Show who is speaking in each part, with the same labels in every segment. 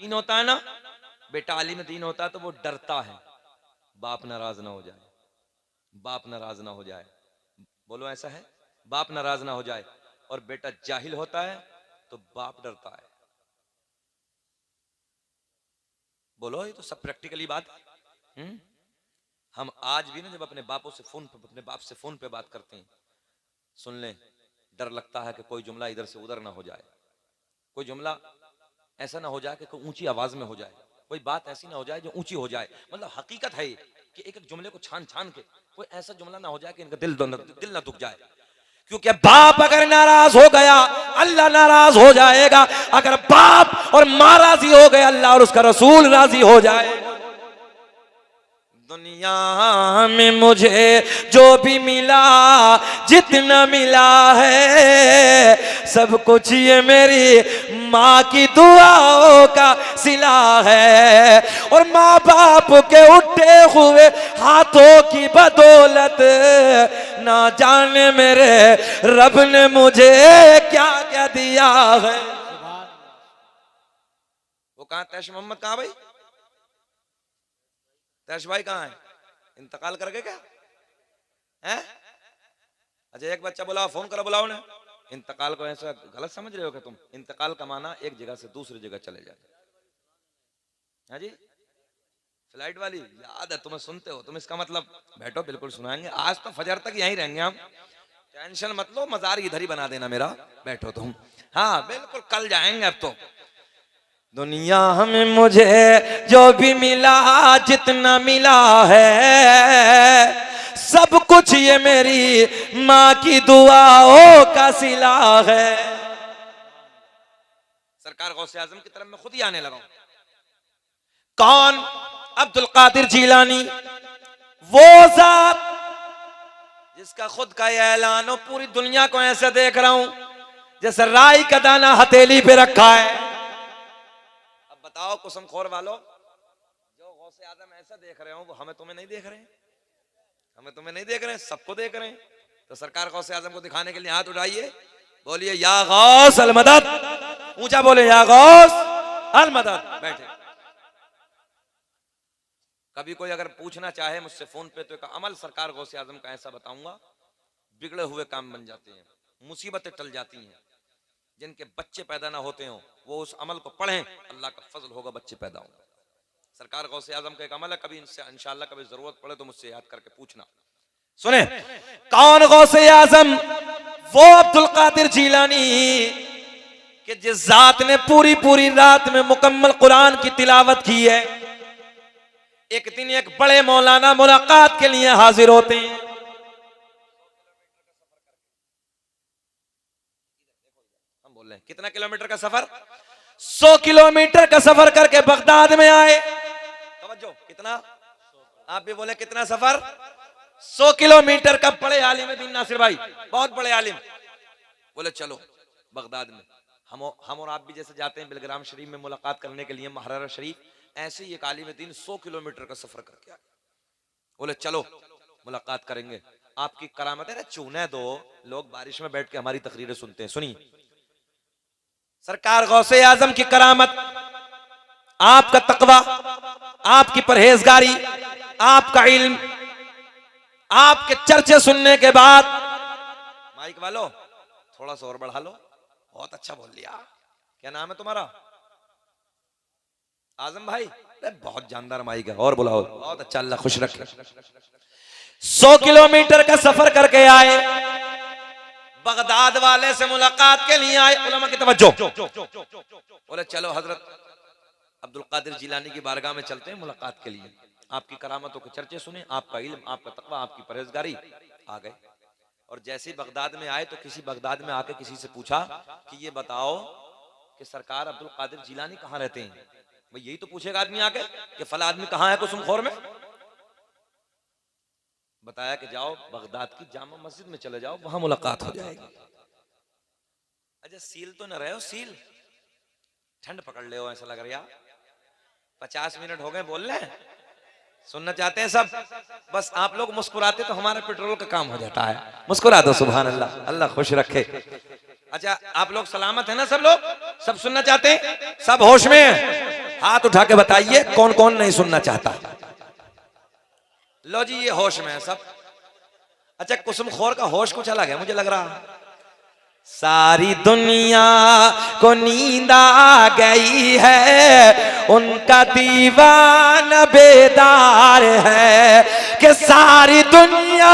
Speaker 1: दीन होता है ना, बेटा आलिम दीन होता है तो वो डरता है बाप नाराज ना हो जाए, बाप नाराज ना हो जाए। बोलो ऐसा है, बाप नाराज ना हो जाए। और बेटा जाहिल होता है तो बाप डरता है। बोलो, ये तो सब प्रैक्टिकली बात है। हम आज भी ना जब अपने बापों से फोन पे, अपने बाप से फोन पे बात करते हैं, सुन लें, डर लगता है कि कोई जुमला इधर से उधर ना हो जाए, कोई जुमला ऐसा ना हो जाए कि कोई ऊंची आवाज में हो जाए, कोई बात ऐसी ना हो जाए जो ऊंची हो जाए। मतलब हकीकत है कि एक एक जुमले को छान छान के कोई ऐसा जुमला ना हो जाए कि इनका दिल ना दुख जाए। क्योंकि बाप अगर नाराज हो गया अल्लाह नाराज हो जाएगा, अगर बाप और माँ राजी हो गए अल्लाह और उसका रसूल राजी हो जाए। दुनिया में मुझे जो भी मिला, जितना मिला है, सब कुछ ये मेरी माँ की दुआओं का सिला है। और माँ बाप के उठे हुए हाथों की बदौलत ना जाने मेरे रब ने मुझे क्या क्या दिया है। वो कहाँ तैश मोहम्मद, कहाँ भाई तैश भाई, कहाँ है? इंतकाल कर गए क्या है? अच्छा, एक बच्चा बुलाओ, फोन करो, बुलाओ ने। इंतकाल को ऐसा गलत समझ रहे हो कि तुम? इंतकाल का माना एक जगह से दूसरी जगह चले जाते। हाँ जी, फ्लाइट वाली याद है तुम्हें, सुनते हो तुम इसका मतलब? बैठो, बिल्कुल सुनाएंगे। आज तो फजर तक यहीं रहेंगे हम, टेंशन मत लो, मजार इधर ही बना देना मेरा। बैठो तुम, हाँ बिल्कुल, कल जाएंगे अब तो। दुनिया में मुझे जो भी मिला, जितना मिला है, सब कुछ ये मेरी माँ की दुआओं का सिला है। सरकार गौसे आजम की तरफ मैं खुद ही आने लगा हूं। कौन? अब्दुल कादिर जीलानी, वो ज़ात जिसका खुद का ये ऐलान हो, पूरी दुनिया को ऐसे देख रहा हूं जैसे राई का दाना हथेली पे रखा है। बताओ कुसमखोर वालों, जो गौसे आजम ऐसा देख रहे हो वो हमें तुम्हें नहीं देख रहे हैं? हमें तुम्हें नहीं देख रहे हैं, सबको देख रहे हैं। तो सरकार गौसे आजम को दिखाने के लिए हाथ उठाइए, बोलिए या गौस अल मदद, ऊंचा बोले या गौस अल मदद। बैठे। कभी कोई अगर पूछना चाहे मुझसे फोन पे तो एक अमल सरकार गौसे आजम का ऐसा बताऊंगा, बिगड़े हुए काम बन जाते हैं, मुसीबतें टल जाती हैं। जिनके बच्चे पैदा ना होते हो वो उस अमल को पढ़ें, अल्लाह का फजल होगा, बच्चे पैदा होंगे। सरकार गौसे आजम का एक अमल है, कभी इनसे इंशाअल्लाह कभी जरूरत पड़े तो मुझसे याद करके पूछना। सुने, कौन गौसे आजम? वो अब्दुल कादिर जीलानी कि जिस जात ने पूरी पूरी रात में मुकम्मल कुरान की तिलावत की है। एक दिन एक बड़े मौलाना मुलाकात के लिए हाजिर होते हैं। हम बोल रहे हैं कितना किलोमीटर का सफर? 100 किलोमीटर का सफर करके बगदाद में आए। तवज्जो, कितना? आप भी बोले कितना सफर? 100 किलोमीटर का। बड़े आलिम दिन नासिर भाई, बहुत बड़े आलिम, बोले चलो बगदाद में। हम और आप भी जैसे जाते हैं बिलग्राम शरीफ में मुलाकात करने के लिए, महरारा शरीफ, ऐसे ही एक आलिम दीन 100 किलोमीटर का सफर करके आए। बोले चलो मुलाकात करेंगे, आपकी करामत है ना। चूने दो लोग बारिश में बैठ के हमारी तकरीरें सुनते हैं, सुनिए सरकार गौसे आजम की करामत, आपका तकवा, आपकी परहेजगारी, आपका इल्म, आपके चर्चे सुनने के बाद। माइक वालो थोड़ा सा और बढ़ा लो, बहुत अच्छा बोल लिया। क्या नाम है तुम्हारा? आजम भाई, बहुत जानदार माइक है, और बुलाओ, बहुत अच्छा, अल्लाह खुश रखे। 100 किलोमीटर का सफर करके आए, बगदाद वाले से मुलाकात के लिए आए। उलमा की तवज्जो, बोले चलो हजरत अब्दुल कादिर जिलानी की बारगाह में चलते हैं मुलाकात के लिए, आपकी करामतों के चर्चे सुने, आपका इल्म, आपका तकवा, आपकी परहेजगारी। आ गए और जैसे ही बगदाद में आए तो किसी बगदाद में आके किसी से पूछा कि ये बताओ कि सरकार अब्दुल कादिर जिलानी कहाँ रहते हैं? भाई यही तो पूछेगा आदमी आके कि फला आदमी कहाँ है कुसुमखोर में। बताया कि जाओ बगदाद की जामा मस्जिद में चले जाओ, वहां मुलाकात हो जाएगी। अच्छा सील तो न रहे हो, सील ठंड पकड़ ले हो, ऐसा लग रहा। 50 मिनट हो गए बोल रहे, सुनना चाहते हैं सब। बस आप लोग मुस्कुराते तो हमारा पेट्रोल का काम हो जाता है। मुस्कुरा दो, सुभान अल्लाह, अल्लाह खुश रखे। अच्छा आप लोग सलामत है ना? सब लोग सब सुनना चाहते हैं, सब होश में हैं? हाथ उठा के बताइए कौन कौन नहीं सुनना चाहता। लो जी, ये होश में है सब। अच्छा, कुसुम खोर का होश कुछ अलग है मुझे लग रहा। सारी दुनिया को नींद आ गई है, उनका दीवाना बेदार है। कि सारी दुनिया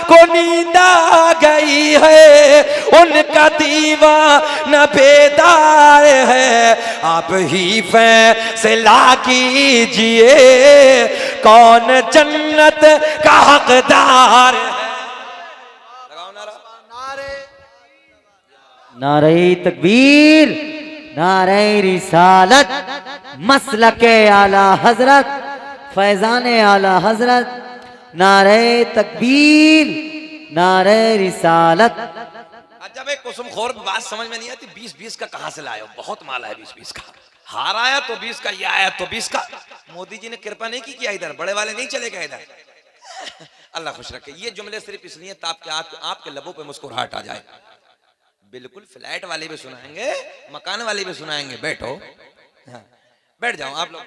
Speaker 1: को नींद आ गई है, उनका दीवाना बेदार है। आप ही फैसला कीजिए कौन जन्नत का हकदार है।
Speaker 2: नारे तकबीर, नारे रिसालत, मसलके आला हजरत, फैजाने आला हजरत, नारे तकबीर, नारे रिसालत।
Speaker 1: अच्छा भाई, कुसुम खोर बात समझ में नहीं आती। 20-20 का कहां से लाए हो? बहुत माल है 20-20 का। हार आया तो 20 का, ये आया तो 20 का। मोदी जी ने कृपा नहीं की क्या इधर? बड़े वाले नहीं चले गए इधर। अल्लाह खुश रखे। ये जुमले सिर्फ इसलिए ताकि आपके लबों पे मुस्कुराहट आ जाए। बिल्कुल फ्लैट वाले भी सुनाएंगे, मकान वाले भी सुनाएंगे। बैठो, हाँ, बैठ जाओ आप लोग।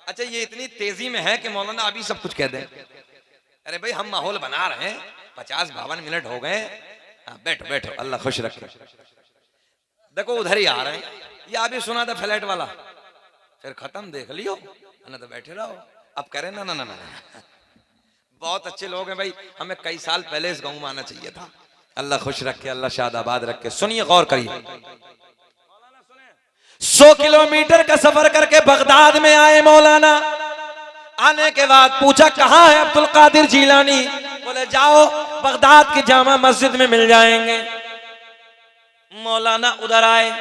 Speaker 1: अच्छा, ये इतनी तेजी में है कि मौलाना अभी सब कुछ कह दें। अरे भाई, हम माहौल बना रहे हैं, 50-52 मिनट हो गए। हाँ, बैठो बैठो, अल्लाह खुश रखे। देखो उधर ही आ रहे हैं। ये अभी सुना था फ्लैट वाला, फिर खत्म, देख लियो ना तो बैठे रहो। अब करें ना ना ना ना, बहुत अच्छे लोग हैं भाई, हमें कई साल पहले इस गाँव में आना चाहिए था। अल्लाह खुश रखे, अल्लाह शादाबाद रखे। सुनिए, गौर करिए। 100 किलोमीटर का सफर करके बगदाद में आए मौलाना। आने के बाद पूछा कहां है अब्दुल कादिर जीलानी? बोले जाओ बगदाद की जामा मस्जिद में मिल जाएंगे। मौलाना उधर आए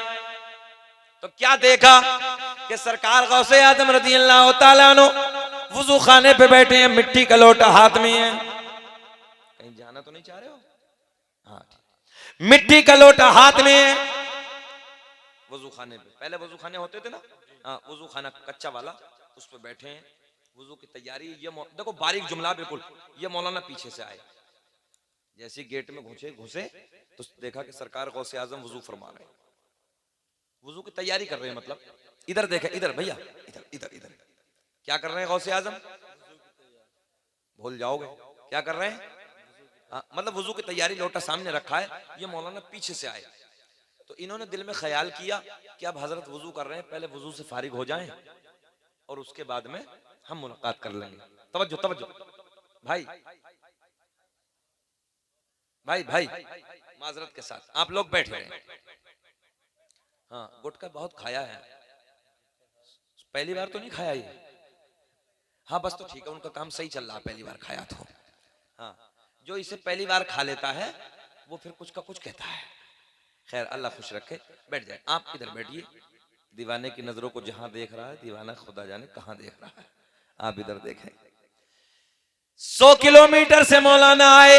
Speaker 1: तो क्या देखा कि सरकार गौसे आजम रज़ी अल्लाह तआला अन्हु वुजू खाने पे बैठे हैं, मिट्टी का लोटा हाथ में है। कहीं जाना तो नहीं चाह रहे हो? हाँ, मिट्टी का लोटा हाथ में है, वुजू खाने पे। पहले वुजू खाने होते थे ना, हाँ, वुजू खाना कच्चा वाला, उस पर बैठे हैं, वुजू की तैयारी। ये देखो बारीक जुमला बिल्कुल। ये मौलाना पीछे से आए, जैसे गेट में घुसे तो देखा कि सरकार गौसे आजम वुजू फरमा रहे हैं, वुजू की तैयारी कर रहे हैं। मतलब इधर देखे, इधर भैया, इधर इधर इधर क्या कर रहे हैं गौसे आजम? भूल जाओगे क्या कर रहे हैं? मतलब वुजू की तैयारी, लोटा सामने रखा है। ये मौलाना पीछे से आए तो इन्होंने दिल में ख्याल किया कि अब हजरत वुजू कर रहे हैं, पहले वुजू से फारिग हो जाएं और उसके बाद में हम मुलाकात कर लेंगे। तवज्जो तवज्जो भाई, भाई भाई माजरत के साथ आप लोग बैठ रहे हैं। हाँ, गुटखा बहुत खाया है, पहली बार तो नहीं खाया ये? हाँ बस, तो ठीक है, उनका काम सही चल रहा, पहली बार खाया तो। हाँ, जो इसे पहली बार खा लेता है वो फिर कुछ का कुछ कहता है। खैर, अल्लाह खुश रखे, बैठ जाए। आप इधर बैठिए। दीवाने की नजरों को जहां देख रहा है, दीवाना खुदा जाने कहां देख रहा है। आप इधर देखें। 100 किलोमीटर से मौलाना आए,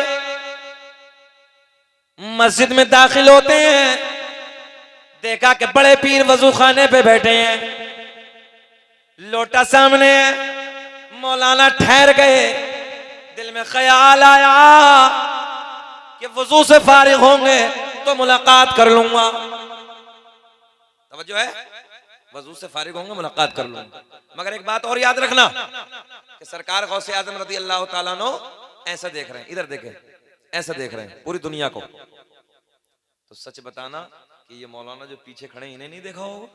Speaker 1: मस्जिद में दाखिल होते हैं, देखा कि बड़े पीर वजू खाने पे बैठे हैं, लोटा सामने है। मौलाना ठहर गए, दिल में ख्याल आया कि वजू से फारिग होंगे तो मुलाकात कर लूंगा। तवज्जो है, वजू से फारिग होंगे मुलाकात कर लूंगा। मगर एक बात और याद रखना कि सरकार गौसे आजम रज़ी अल्लाह तआला अन्हु ऐसा देख रहे हैं, इधर देखें, ऐसा देख रहे हैं पूरी दुनिया को। तो सच बताना कि ये मौलाना जो पीछे खड़े, इन्हें नहीं देखा होगा?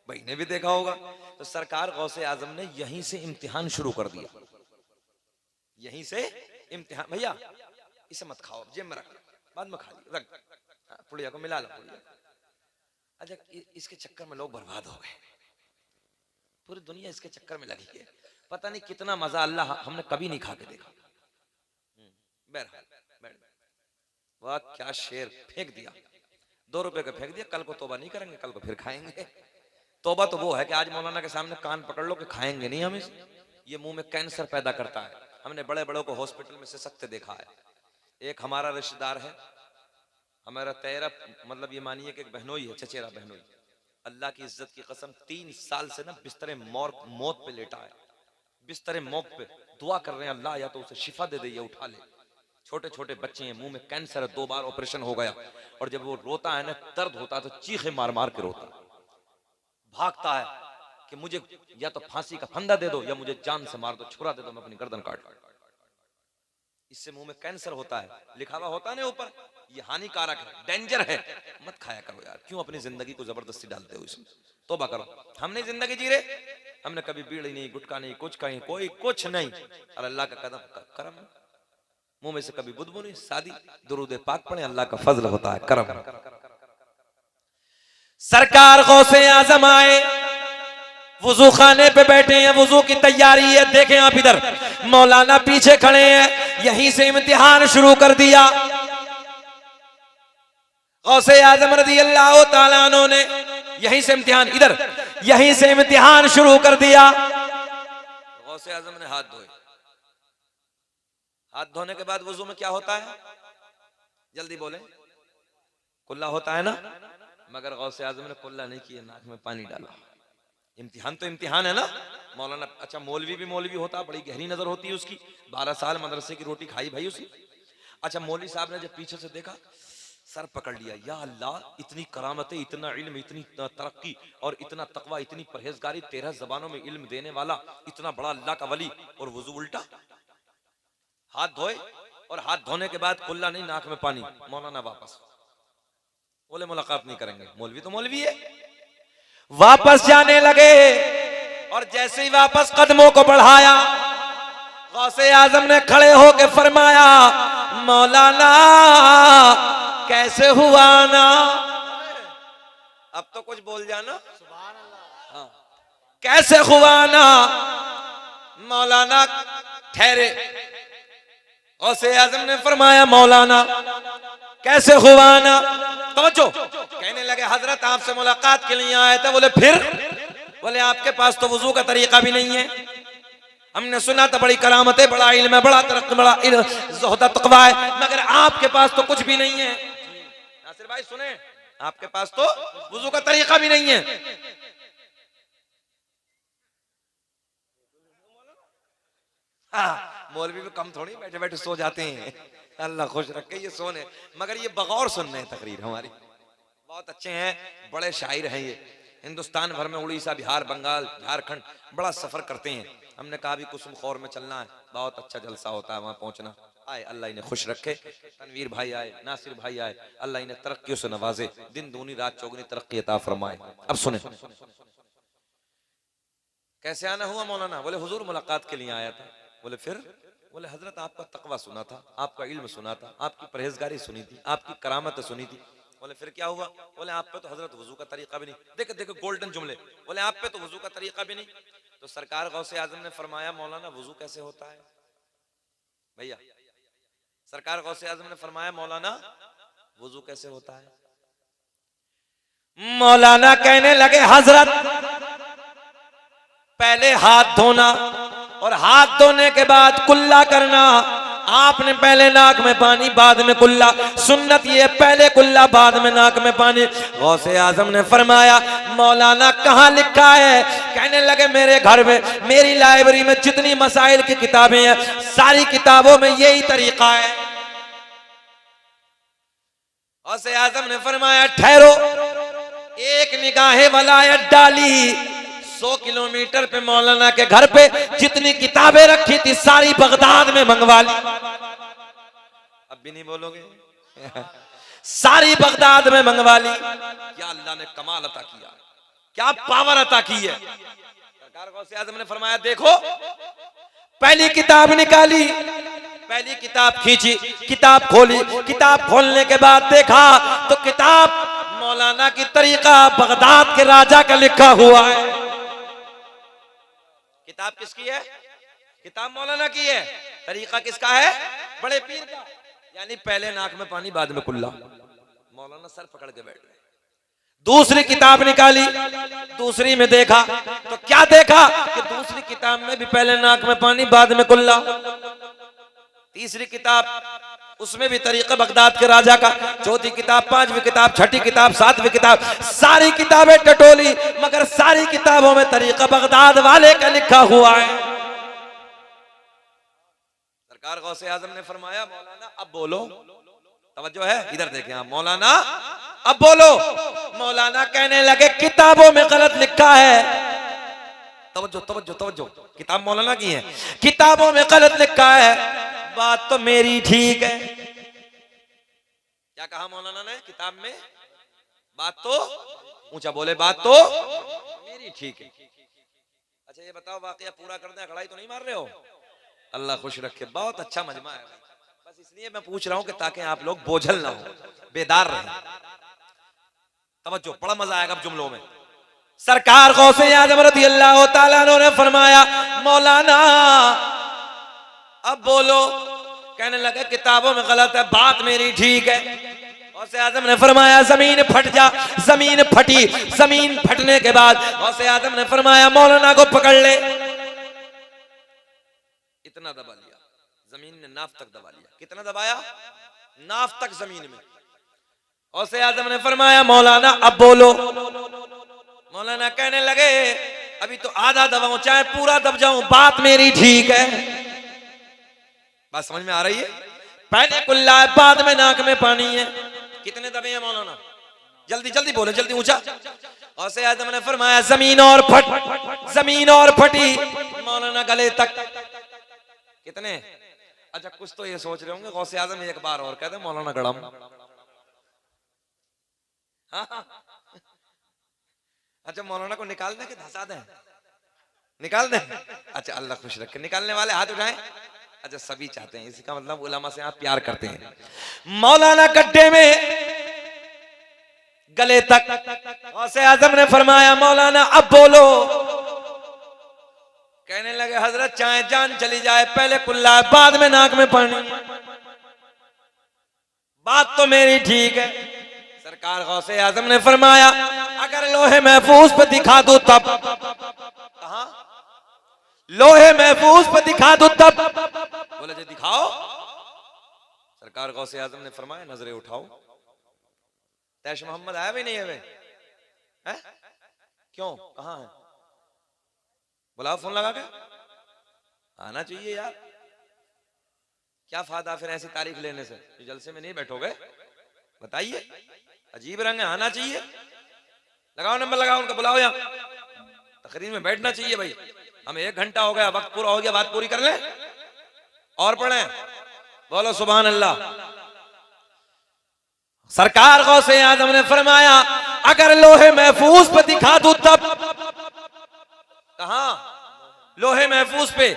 Speaker 1: भाई ने भी देखा होगा। तो सरकार गौसे आजम ने यहीं से इम्तिहान शुरू कर दिया, यहीं से इम्तिहान। भैया इसे मत खाओ, जेब में रख, बाद में खा लियो, रख, पुड़िया को मिला लो पुड़िया। अच्छा, इसके चक्कर में लोग बर्बाद हो गए, पूरी दुनिया इसके चक्कर में लगी है। पता नहीं कितना मजा अल्लाह हमने कभी नहीं खा के देखा। बहरहाल, वाह क्या शेर, फेंक दिया, 2 रुपए का फेंक दिया। कल को तौबा नहीं करेंगे, कल को फिर खाएंगे। तौबा तो वो है कि आज मौलाना के सामने कान पकड़ लो कि खाएंगे नहीं हम। ये मुंह में कैंसर पैदा करता है। हमने बड़े बड़ों को हॉस्पिटल में से सख्त देखा है। एक हमारा रिश्तेदार है, हमारा तेरा, मतलब ये मानिए कि एक बहनोई है, चचेरा बहनोई। अल्लाह की इज्जत की कसम 3 साल से ना बिस्तर मौत पे लेटा है, बिस्तर मौत पे दुआ कर रहे हैं अल्लाह या तो उसे शिफा दे दे या उठा ले। छोटे छोटे बच्चे हैं, मुंह में कैंसर है, 2 बार ऑपरेशन हो गया। और जब वो रोता है ना, दर्द होता है तो चीखे मार मार के रोता है, भागता है, कि मुझे या तो फांसी का फंदा दे दो या मुझे जान से मार दो, छुरा दे दो, मैं अपनी गर्दन काट। इससे मुंह में कैंसर होता है, लिखा हुआ होता है ना ऊपर, ये हानिकारक है, डेंजर है, मत खाया करो यार। क्यों अपनी जिंदगी को जबरदस्ती डालते हो इसमें? तौबा करो। हमने जिंदगी जी रहे, हमने कभी बीड़ी नहीं, गुटखा नहीं, कुछ कहीं कोई कुछ नहीं, और अल्लाह का कदम करम, मुंह में से कभी बुदबू नहीं, शादी दुरूद पाक पढ़े, अल्लाह का फजल होता है, करम। सरकार गौसे आजम आए, वुजू खाने पे बैठे हैं, वुजू की तैयारी है। देखें आप इधर, मौलाना पीछे खड़े हैं, यहीं से इम्तिहान शुरू कर दिया। गौसे आजम रज़ी अल्लाह ताला अन्हु ने यहीं से इम्तिहान, इधर यहीं से इम्तिहान शुरू कर दिया। गौसे आजम ने हाथ धोए। हाथ धोने के बाद वुजू में क्या होता है? जल्दी बोले। कुल्ला होता है ना, मगर गौसे आजम ने कुल्ला नहीं किया, नाक में पानी डाला। इम्तिहान तो इम्तिहान है ना। मौलाना, अच्छा मौलवी भी मौलवी होता है, बड़ी गहरी नजर होती है उसकी, 12 साल मदरसे की रोटी खाई भाई उसकी। अच्छा मौलवी साहब ने जब पीछे से देखा, सर पकड़ लिया, या अल्लाह, इतनी करामतें, इतना इल्म, इतनी तरक्की और इतना तकवा, इतनी परहेजगारी, 13 जबानों में इल्म देने वाला इतना बड़ा अल्लाह का वली, और वुजू उल्टा। हाथ धोए, और हाथ धोने के बाद कुल्ला नहीं, नाक में पानी। मौलाना वापस बोले मुलाकात नहीं करेंगे, मौलवी तो मौलवी है। वापस जाने लगे, और जैसे ही वापस कदमों को बढ़ाया, गौसे आजम ने खड़े होकर फरमाया, मौलाना कैसे हुआ ना? अब तो कुछ बोल जाना। हाँ, कैसे हुआ ना? मौलाना ठहरे। गौसे आजम ने फरमाया, मौलाना कैसे हुआ ना? तवज्जो। कहने लगे, हजरत आपसे मुलाकात के लिए आए थे। बोले फिर? बोले आपके पास तो वुजू का तरीका भी नहीं है। हमने सुना था बड़ी करामतें, बड़ा इल्म है, बड़ा तरक्की, बड़ा ज़ुहद तक़वा है, मगर आपके पास तो कुछ भी नहीं है। नासिर भाई सुने, आपके पास तो वुजू का तरीका भी नहीं है। मौलवी भी कम थोड़ी बैठे बैठे सो जाते हैं, अल्लाह खुश रखे ये सोने, मगर ये बगौर सुन रहे हैं तकरीर हमारी। बहुत अच्छे हैं, बड़े शायर हैं ये, हिंदुस्तान भर में, उड़ीसा, बिहार, बंगाल, झारखंड बड़ा सफर करते हैं। हमने कहा भी कुसुम खौर में चलना है, बहुत अच्छा जलसा होता है वहां पहुंचना। आए, अल्लाह इन्हें खुश रखे। तनवीर भाई आए, नासिर भाई आए, अल्लाह इन्हें तरक्कियों से नवाजे, दिन दूनी रात चौगुनी तरक्की अता फरमाए। अब सुने कैसे आना हुआ मौलाना? बोले हुजूर मुलाकात के लिए आया था। बोले फिर? बोले हजरत आपका तकवा सुना था, आपका इल्म सुना था, आपकी परहेजगारी सुनी थी, आपकी करामत सुनी थी। बोले फिर क्या हुआ? बोले आप पे तो हजरत वजू का तरीका भी नहीं। देखो देखो गोल्डन जुमले। बोले आप पे तो वजू का तरीका भी नहीं। तो सरकार गौसे आजम ने फरमाया, मौलाना वजू कैसे होता है? भैया, सरकार गौसे आजम ने फरमाया, मौलाना वजू कैसे होता है? मौलाना कहने लगे, हजरत पहले हाथ धोना, और हाथ धोने के बाद कुल्ला करना। आपने पहले नाक में पानी, बाद में कुल्ला। सुन्नत ये, पहले कुल्ला बाद में नाक में पानी। गौसे आजम ने फरमाया, मौलाना कहाँ लिखा है? कहने लगे, मेरे घर में, मेरी लाइब्रेरी में जितनी मसाइल की किताबें हैं, सारी किताबों में यही तरीका है। गौसे आजम ने फरमाया, ठहरो। एक निगाहे वलायत डाली, 100 किलोमीटर पे मौलाना के घर पे जितनी किताबें रखी थी सारी बगदाद में मंगवा ली। अब भी नहीं बोलोगे? सारी बगदाद में मंगवा ली। क्या अल्लाह ने कमाल अता किया, क्या पावर अता की है। सरकार गौसे आजम ने फरमाया, देखो, पहली किताब निकाली, पहली किताब खींची, किताब खोली, किताब खोलने के बाद देखा तो किताब मौलाना की तरीका बगदाद के राजा का लिखा हुआ है। किताब किसकी है? किताब मौलाना की है। तरीका किसका है? बड़े पीर का। यानी पहले नाक में पानी, बाद में कुल्ला। मौलाना सर पकड़ के बैठ गए। दूसरी किताब निकाली, दूसरी में देखा तो क्या देखा कि दूसरी किताब में भी पहले नाक में पानी, बाद में कुल्ला। तीसरी किताब, उसमें भी तरीका बगदाद के राजा का। चौथी किताब, पांचवी किताब, छठी किताब, सातवीं किताब, सारी किताबें टटोली, मगर सारी किताबों में तरीका बगदाद वाले का लिखा हुआ है। सरकार गौसे आजम ने फरमाया, मौलाना अब बोलो। तवज्जो है, इधर देखें आप। मौलाना अब बोलो। मौलाना कहने लगे, किताबों में गलत लिखा है, तवज्जो तवज्जो तवज्जो, किताब मौलाना की है, किताबों में गलत लिखा है, बात तो मेरी ठीक है। क्या कहा मौलाना ने किताब में? बात तो, ऊंचा बोले, बात तो मेरी ठीक है। अच्छा ये बताओ वाकया पूरा कर दें, खड़ाई तो नहीं मार रहे हो? अल्लाह खुश रखे, बहुत अच्छा मजमा है। बस इसलिए मैं पूछ रहा हूं कि ताकि आप लोग बोझल ना हो, बेदार रहें। तवज्जो, बड़ा मजा आएगा अब जुमलों में। सरकार गौसे आज़म रज़ियल्लाहु ताला अन्हु ने फरमाया, मौलाना अब बोलो। कहने लगे किताबों में गलत है, बात मेरी ठीक है। गौसे आज़म ने फरमाया जमीन फट जा। जमीन फटी। जमीन फटने के बाद गौसे आज़म ने फरमाया मौलाना को पकड़ ले। इतना दबा लिया, जमीन ने नाफ तक दबा लिया। कितना दबाया? नाफ तक जमीन में। गौसे आज़म ने फरमाया मौलाना अब बोलो। मौलाना कहने लगे अभी तो आधा दबाऊं चाहे पूरा दब जाऊं, बात मेरी ठीक है। बात समझ में आ रही है? पहले कुल्ला है, बाद में नाक में पानी है। कितने दबे हैं मौलाना? जल्दी जल्दी बोले, जल्दी ऊंचा। गौसे आज़म ने फरमाया जमीन और फट, जमीन और फटी मौलाना गले तक। कितने? अच्छा कुछ तो ये सोच रहे होंगे गौसे आज़म एक बार और कहते मौलाना गड़म। हाँ। अच्छा मौलाना को निकाल दें कि धंसा दें? निकाल दें। अच्छा अल्लाह खुश रखे, निकालने वाले हाथ उठाएं। अच्छा सभी चाहते हैं, इसका मतलब उलमा से आप प्यार करते हैं। मौलाना गड्ढे में गले तक। गौसे आज़म ने फरमाया मौलाना अब बोलो। कहने लगे हजरत चाहे जान चली जाए पहले कुल्ला बाद में नाक में पानी, बात तो मेरी ठीक है। सरकार गौसे आज़म ने फरमाया अगर लोहे महफूज पे दिखा दो तब। कहा? लोहे महफूज पे दिखा दो तब। बोले जी दिखाओ। सरकार गौसे आज़म ने फरमाया नजरें उठाओ। तैश मोहम्मद आया भी नहीं है? है? क्यों? कहाँ है? बुलाओ, फोन लगा के। आना चाहिए यार। क्या फायदा फिर ऐसी तारीख लेने से? जलसे में नहीं बैठोगे? बताइए, अजीब रंग है, आना चाहिए। लगाओ नंबर, लगाओ उनका, बुलाओ यहाँ। तकरीर में बैठना चाहिए भाई। हमें 1 घंटा हो गया, वक्त पूरा हो गया, बात पूरी कर लें और पढ़ें। बोलो सुभान अल्लाह। सरकार गौसे आज़म ने फरमाया अगर लोहे महफूज पे दिखा दूं तब। कहां? लोहे महफूज पे।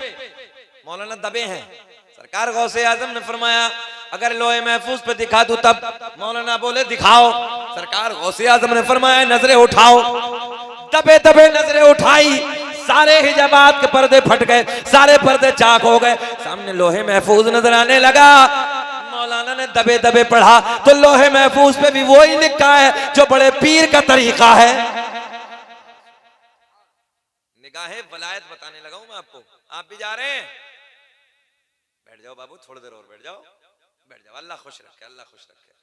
Speaker 1: मौलाना दबे हैं। सरकार गौसे आज़म ने फरमाया अगर लोहे महफूज पे दिखा दूं तब। मौलाना बोले दिखाओ। सरकार गौसे आज़म ने फरमाया नजरें उठाओ। दबे दबे नजरें उठाई, सारे हिजाबात के पर्दे फट गए, सारे पर्दे चाक हो गए, सामने लोहे महफूज नजर आने लगा। मौलाना ने दबे दबे पढ़ा तो लोहे महफूज पे भी वही लिखा है जो बड़े पीर का तरीका है। निगाहे वलायत बताने लगा हूं मैं आपको। आप भी जा रहे हैं? बैठ जाओ बाबू, थोड़ी देर और बैठ जाओ, बैठ जाओ। अल्लाह खुश रखे, अल्लाह खुश रखे।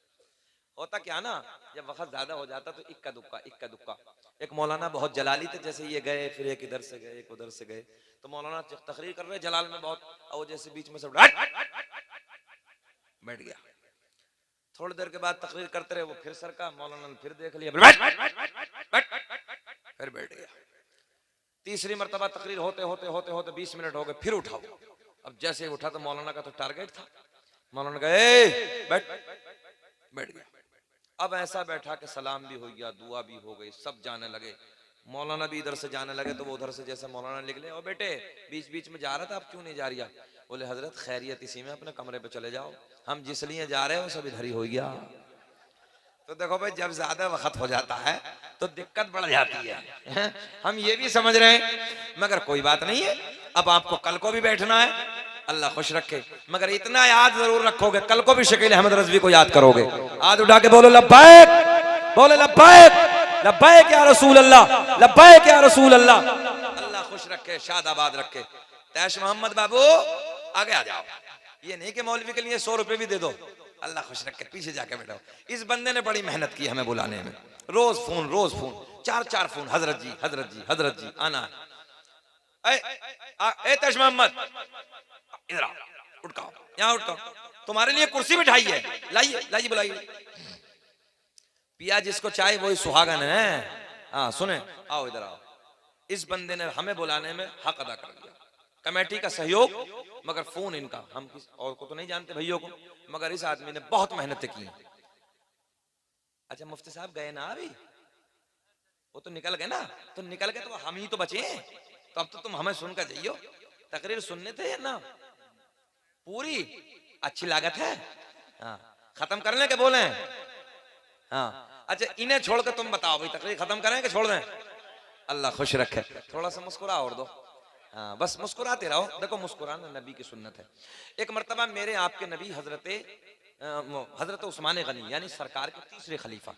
Speaker 1: होता क्या ना, जब वक्त ज्यादा हो जाता तो इक्का दुक्का इक्का दुक्का। एक मौलाना बहुत जलाली थे, जैसे ये गए फिर एक इधर से गए एक उधर से गए, तो मौलाना तकरीर कर रहे जलाल में बहुत, और जैसे बीच में सब बैठ गया। थोड़ी देर के बाद तकरीर करते रहे, वो फिर सर का, मौलाना ने फिर देख लिया, फिर बैठ गया। तीसरी मर्तबा तकरीर होते होते होते होते 20 मिनट हो गए, फिर उठाओ। अब जैसे उठा तो मौलाना का तो टारगेट था, मौलाना कहे बैठ, बैठ गया। अब ऐसा बैठा कि सलाम भी हो गया, दुआ भी हो गई, सब जाने लगे। मौलाना भी इधर से जाने लगे तो वो उधर से जैसे मौलाना निकले, और बेटे बीच बीच में जा रहा था, आप क्यों नहीं जा रही? बोले हजरत खैरियत इसी में, अपने कमरे पे चले जाओ, हम जिस लिए जा रहे हैं वो सब इधर ही हो गया। तो देखो भाई, जब ज्यादा वक्त हो जाता है तो दिक्कत बढ़ जाती है। हम ये भी समझ रहे हैं, मगर कोई बात नहीं है, अब आपको कल को भी बैठना है, अल्लाह खुश रखे। मगर इतना याद जरूर रखोगे, कल को भी शकील अहमद रज़वी को याद करोगे। हाथ उठा के बोलो लब्बैक, बोले लब्बैक, लब्बैक या रसूल अल्लाह, लब्बैक या रसूल अल्लाह। अल्लाह खुश रखे, शादाबाद रखे। तैश मोहम्मद बाबू आगे आ जाओ। ये नहीं कि मौलवी के लिए 100 रुपए भी दे दो, अल्लाह खुश रखे, पीछे जाके बैठो। इस बंदे ने बड़ी मेहनत की हमें बुलाने में, रोज फोन 4-4 फोन, हजरत जी हजरत जी हजरत जी आना। ए तैश मोहम्मद इधर आओ, उठकाओ, यहाँ उठकाओ, तुम्हारे लिए कुर्सी बिठाई है, लाइए लाइए बुलाइए। पिया जिसको चाहे वही सुहागन है। हाँ सुने, आओ इधर आओ, इस बंदे ने हमें बुलाने में हक अदा कर दिया, कमेटी का सहयोग, मगर फोन इनका, हम किसी और को तो नहीं जानते भैयों को, मगर इस आदमी ने बहुत मेहनत की। अच्छा मुफ्ती साहब गए ना अभी, वो तो निकल गए ना, तो निकल गए तो हम ही तो बचे हैं, तो अब तो तुम हमें सुनकर जाइयो। तकरीर सुनने थे या ना, पूरी अच्छी लागत है। हाँ खत्म करने के बोले हैं। हाँ अच्छा इन्हें छोड़कर तुम बताओ भाई, तकरीर खत्म करें कि छोड़ दें? अल्लाह खुश रखे, थोड़ा सा मुस्कुरा और दो। हाँ बस मुस्कुराते रहो, देखो मुस्कुराना नबी की सुन्नत है। एक मर्तबा मेरे आपके नबी हजरत उस्मान गनी यानी सरकार के तीसरे खलीफा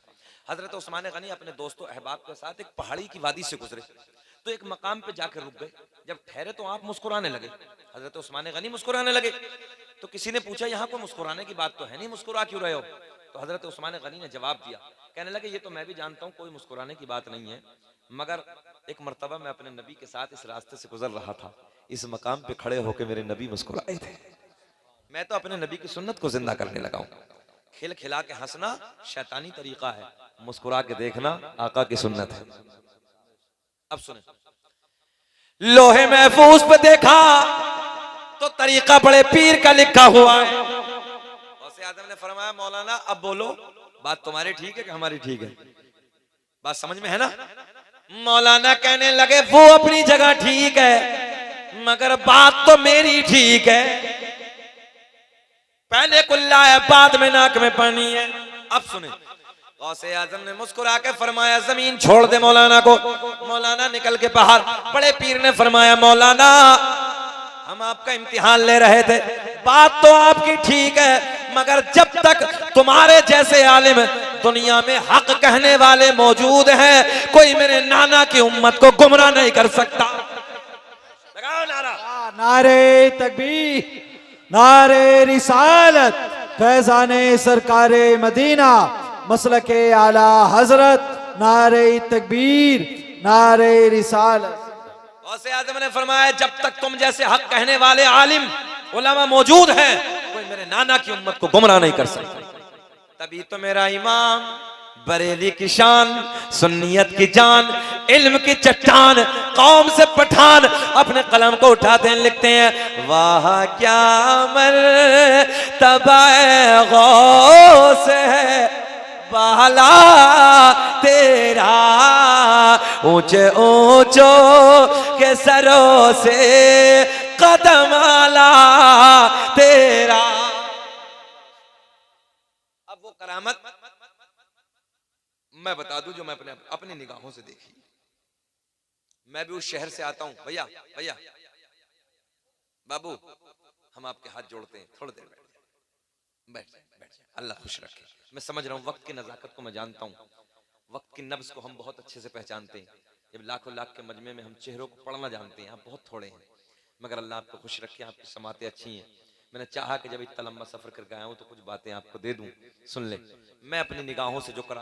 Speaker 1: हजरत उस्मान गनी अपने दोस्तों अहबाब के साथ एक पहाड़ी की वादी से गुजरे, तो एक मकाम पे जाकर रुक गए। जब ठहरे तो आप मुस्कुराने लगे, हजरत उस्मान गनी मुस्कुराने लगे। तो किसी ने पूछा यहाँ को मुस्कुराने की बात तो है नहीं, मुस्कुरा क्यों रहे हो? तो हजरत उस्मान गनी ने जवाब दिया, कहने लगे ये तो मैं भी जानता हूँ कोई मुस्कुराने की बात नहीं है, मगर एक मर्तबा मैं अपने नबी के साथ इस रास्ते से गुजर रहा था, इस मकाम पे खड़े होकर मेरे नबी मुस्कुराए थे, मैं तो अपने नबी की सुन्नत को जिंदा करने लगा हूं। खिल खिला के हंसना शैतानी तरीका है, मुस्कुरा के देखना आका की सुन्नत है। अब सुने, लोहे महफूज पे देखा तो तरीका बड़े पीर का लिखा हुआ है। गौसे आजम ने फरमाया मौलाना अब बोलो, बात तुम्हारी ठीक है कि हमारी ठीक है? बात समझ में है ना? मौलाना कहने लगे वो अपनी जगह ठीक है, मगर बात तो मेरी ठीक है। पहले कुल्ला है बाद में नाक में पानी है। अब सुने, गौसे आजम ने मुस्कुरा के फरमाया जमीन छोड़ दे मौलाना को। मौलाना निकल के बाहर, बड़े पीर ने फरमाया मौलाना हम आपका इम्तिहान ले रहे थे, बात तो आपकी ठीक है, मगर जब तक तुम्हारे जैसे आलिम दुनिया में हक कहने वाले मौजूद हैं, कोई मेरे नाना की उम्मत को गुमराह नहीं कर सकता। लगाओ नारा।
Speaker 3: नारे तकबीर, नारे रिसालत, फैजाने सरकारे मदीना, मसलके आला हजरत, नारे तकबीर, नारे रिसालत।
Speaker 1: गौसे आज़म ने फरमाया जब तक तुम जैसे हक कहने वाले आलिम उलमा मौजूद हैं, कोई मेरे नाना की उम्मत को गुमराह नहीं कर सकता। तभी तो मेरा इमाम बरेली की शान, सुन्नियत की जान, इल्म की चट्टान, कौम से पठान अपने कलम को उठाते हैं, लिखते हैं वाह क्या मर्तबा गौस है बाला तेरा, ऊंचे ऊंचों के सरों से कदम आला तेरा। अब वो करामत मैं बता दूं जो मैं अपनी निगाहों से देखी। मैं भी उस शहर से आता हूं। भैया भैया बाबू हम आपके हाथ जोड़ते हैं, थोड़ी देर बैठ बैठ, अल्लाह खुश रखे। मैं समझ रहा हूँ वक्त की नजाकत को मैं जानता हूँ, वक्त की नब्ज को हम बहुत अच्छे से पहचानते हैं। जब लाखों लाख के मजमे में हम चेहरों को पढ़ना जानते हैं, आप बहुत थोड़े हैं, मगर अल्लाह आपको खुश रखे, आपकी समातें अच्छी हैं। मैंने चाहा कि जब इतना लंबा सफर करके आया हूँ तो कुछ बातें आपको दे दूं, सुन ले। मैं अपनी निगाहों से जो करा